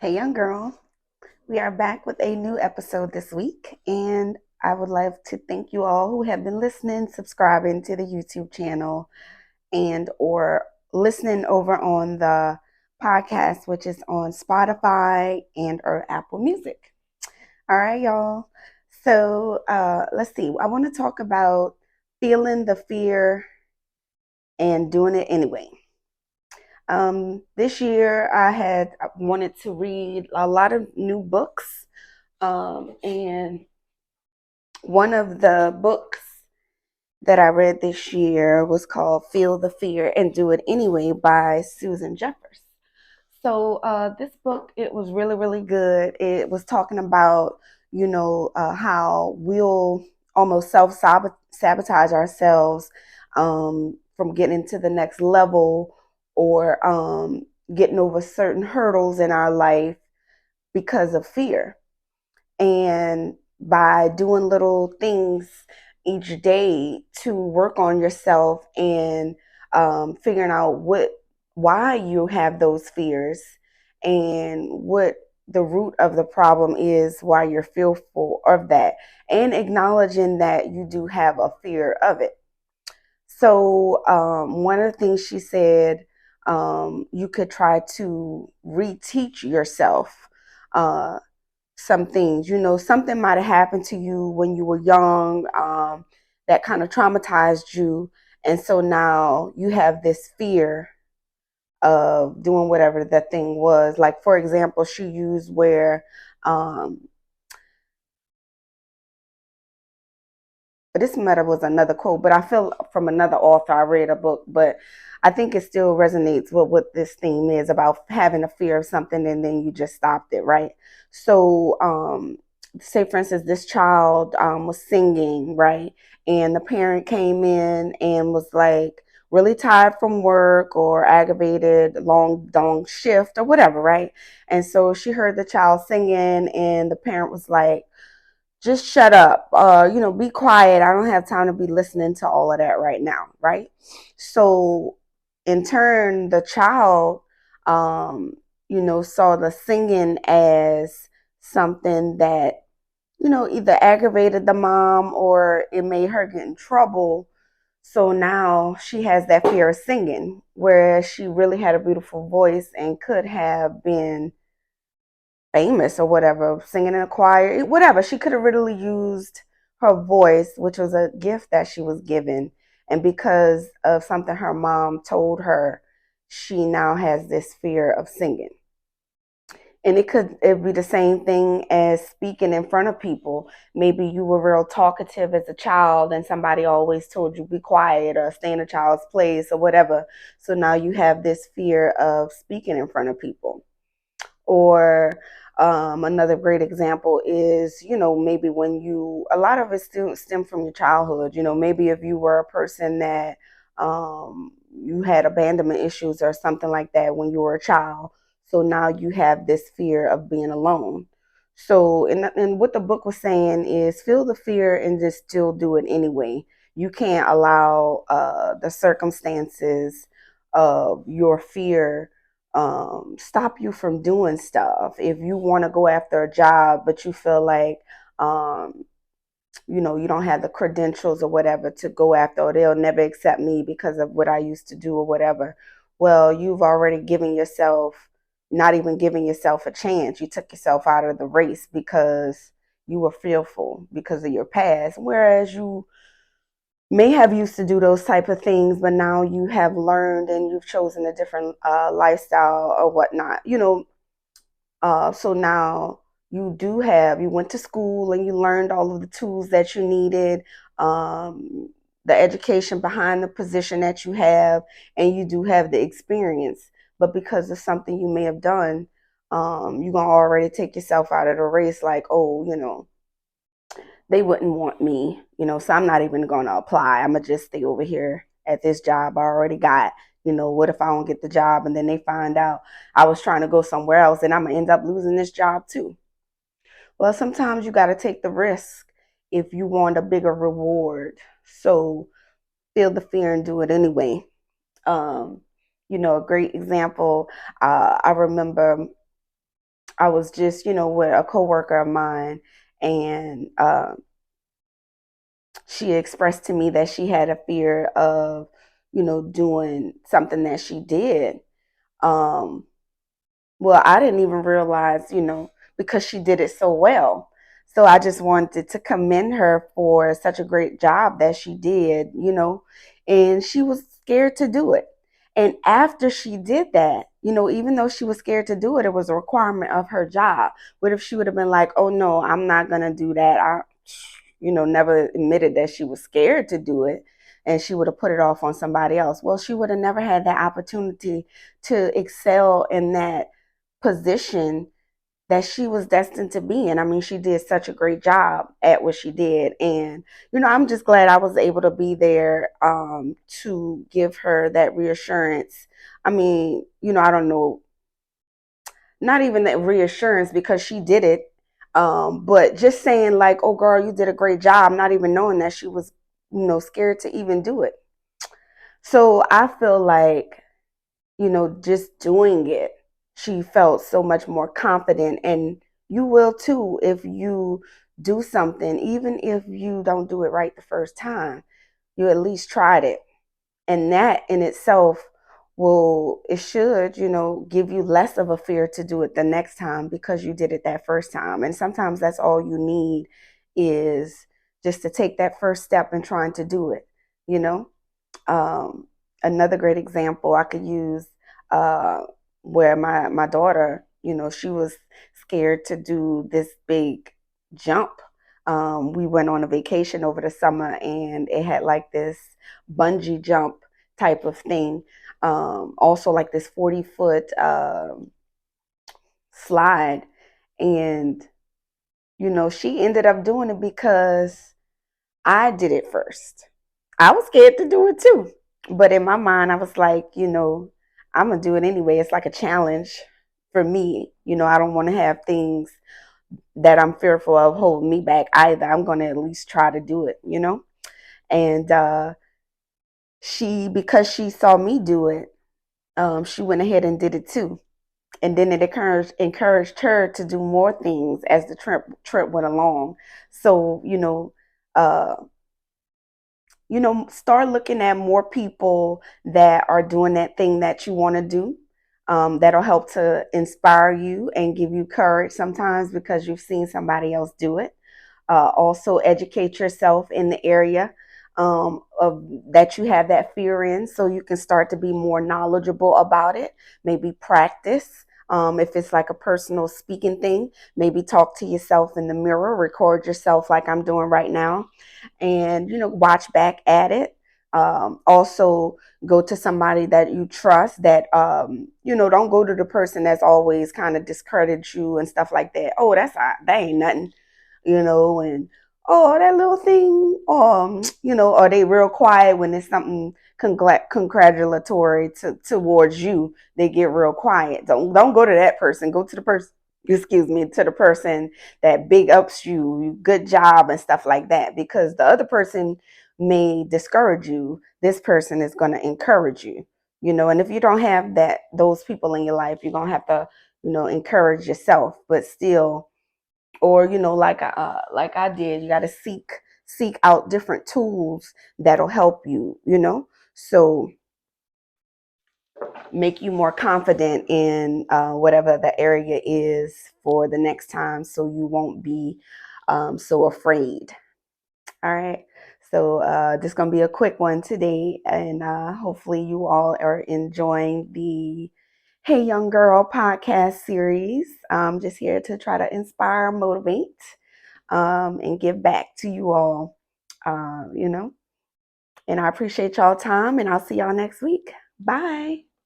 Hey, young girl. We are back with a new episode this week, and I would like to thank you all who have been listening, subscribing to the YouTube channel, and or listening over on the podcast, which is on Spotify and or Apple Music. All right, y'all. So let's see. I want to talk about feeling the fear and doing it anyway. This year, I had wanted to read a lot of new books. And one of the books that I read this year was called Feel the Fear and Do It Anyway by Susan Jeffers. So this book, it was really, really good. It was talking about, how we'll almost sabotage ourselves from getting to the next level or getting over certain hurdles in our life because of fear. And by doing little things each day to work on yourself and figuring out why you have those fears and what the root of the problem is, why you're fearful of that, and acknowledging that you do have a fear of it. So one of the things she said, you could try to reteach yourself uh, some things. Something might have happened to you when you were young, that kind of traumatized you. And so now you have this fear of doing whatever that thing was. Like, for example, she used where, this matter was another quote, but I feel from another author, I read a book, but I think it still resonates with what this theme is about having a fear of something and then you just stopped it, right? So say for instance, this child was singing, right? And the parent came in and was like really tired from work or aggravated, long shift or whatever, right? And so she heard the child singing and the parent was like, just shut up, be quiet. I don't have time to be listening to all of that right now, right? So in turn, the child, um, saw the singing as something that, either aggravated the mom or it made her get in trouble. So now she has that fear of singing, whereas she really had a beautiful voice and could have been famous or whatever, singing in a choir, whatever. She could have really used her voice, which was a gift that she was given. And because of something her mom told her, she now has this fear of singing. And it be the same thing as speaking in front of people. Maybe you were real talkative as a child and somebody always told you be quiet or stay in a child's place or whatever. So now you have this fear of speaking in front of people. Or another great example is, maybe when a lot of it still stem from your childhood. Maybe if you were a person that you had abandonment issues or something like that when you were a child. So now you have this fear of being alone. So, and what the book was saying is feel the fear and just still do it anyway. You can't allow the circumstances of your fear stop you from doing stuff. If you want to go after a job, but you feel like, um, you don't have the credentials or whatever to go after, or they'll never accept me because of what I used to do or whatever. Well, you've already given yourself, not even giving yourself a chance. You took yourself out of the race because you were fearful because of your past. Whereas you may have used to do those type of things, but now you have learned and you've chosen a different lifestyle or whatnot. So now you went to school and you learned all of the tools that you needed, um, the education behind the position that you have, and you do have the experience. But because of something you may have done, you're gonna already take yourself out of the race. Like, oh, they wouldn't want me, so I'm not even going to apply. I'm going to just stay over here at this job I already got. What if I don't get the job and then they find out I was trying to go somewhere else and I'm going to end up losing this job too? Well, sometimes you got to take the risk if you want a bigger reward. So feel the fear and do it anyway. Um, a great example, I remember I was just, with a coworker of mine, and she expressed to me that she had a fear of, doing something that she did. Um, well, I didn't even realize, because she did it so well. So I just wanted to commend her for such a great job that she did, and she was scared to do it. And after she did that, even though she was scared to do it, it was a requirement of her job. What if she would have been like, oh no, I'm not going to do that? Never admitted that she was scared to do it, and she would have put it off on somebody else. Well, she would have never had that opportunity to excel in that position that she was destined to be in. I mean, she did such a great job at what she did. And, I'm just glad I was able to be there to give her that reassurance. I mean, I don't know, not even that reassurance because she did it. But just saying, like, oh, girl, you did a great job, not even knowing that she was, scared to even do it. So I feel like, just doing it, she felt so much more confident. And you will too if you do something, even if you don't do it right the first time, you at least tried it. And that in itself it should, give you less of a fear to do it the next time because you did it that first time. And sometimes that's all you need is just to take that first step in trying to do it, you know? Um, Another great example I could use, uh, where my daughter, she was scared to do this big jump. We went on a vacation over the summer, and it had like this bungee jump type of thing. Also, like this 40-foot slide, and she ended up doing it because I did it first. I was scared to do it too. But in my mind, I was like, I'm going to do it anyway. It's like a challenge for me. I don't want to have things that I'm fearful of holding me back either. I'm going to at least try to do it. And because she saw me do it, she went ahead and did it too. And then it encouraged her to do more things as the trip went along. So, uh, start looking at more people that are doing that thing that you want to do. That'll help to inspire you and give you courage sometimes because you've seen somebody else do it. Also, educate yourself in the area of that you have that fear in, so you can start to be more knowledgeable about it. Maybe practice. If it's like a personal speaking thing, maybe talk to yourself in the mirror, record yourself like I'm doing right now, and watch back at it. Also go to somebody that you trust, that don't go to the person that's always kind of discredits you and stuff like that. Oh, that ain't nothing, and oh, that little thing, are they real quiet when it's something congratulatory towards you? They get real quiet. Don't go to that person. Go to the person, excuse me, to the person that big ups you, good job and stuff like that, because the other person may discourage you. This person is going to encourage you, and if you don't have those people in your life, you're going to have to, encourage yourself, but still, or like I did, you got to seek out different tools that'll help you, so make you more confident in whatever the area is for the next time, so you won't be so afraid. All right. So this is going to be a quick one today, and hopefully you all are enjoying the Hey Young Girl podcast series. I'm just here to try to inspire, motivate, and give back to you all, and I appreciate y'all time, and I'll see y'all next week. Bye.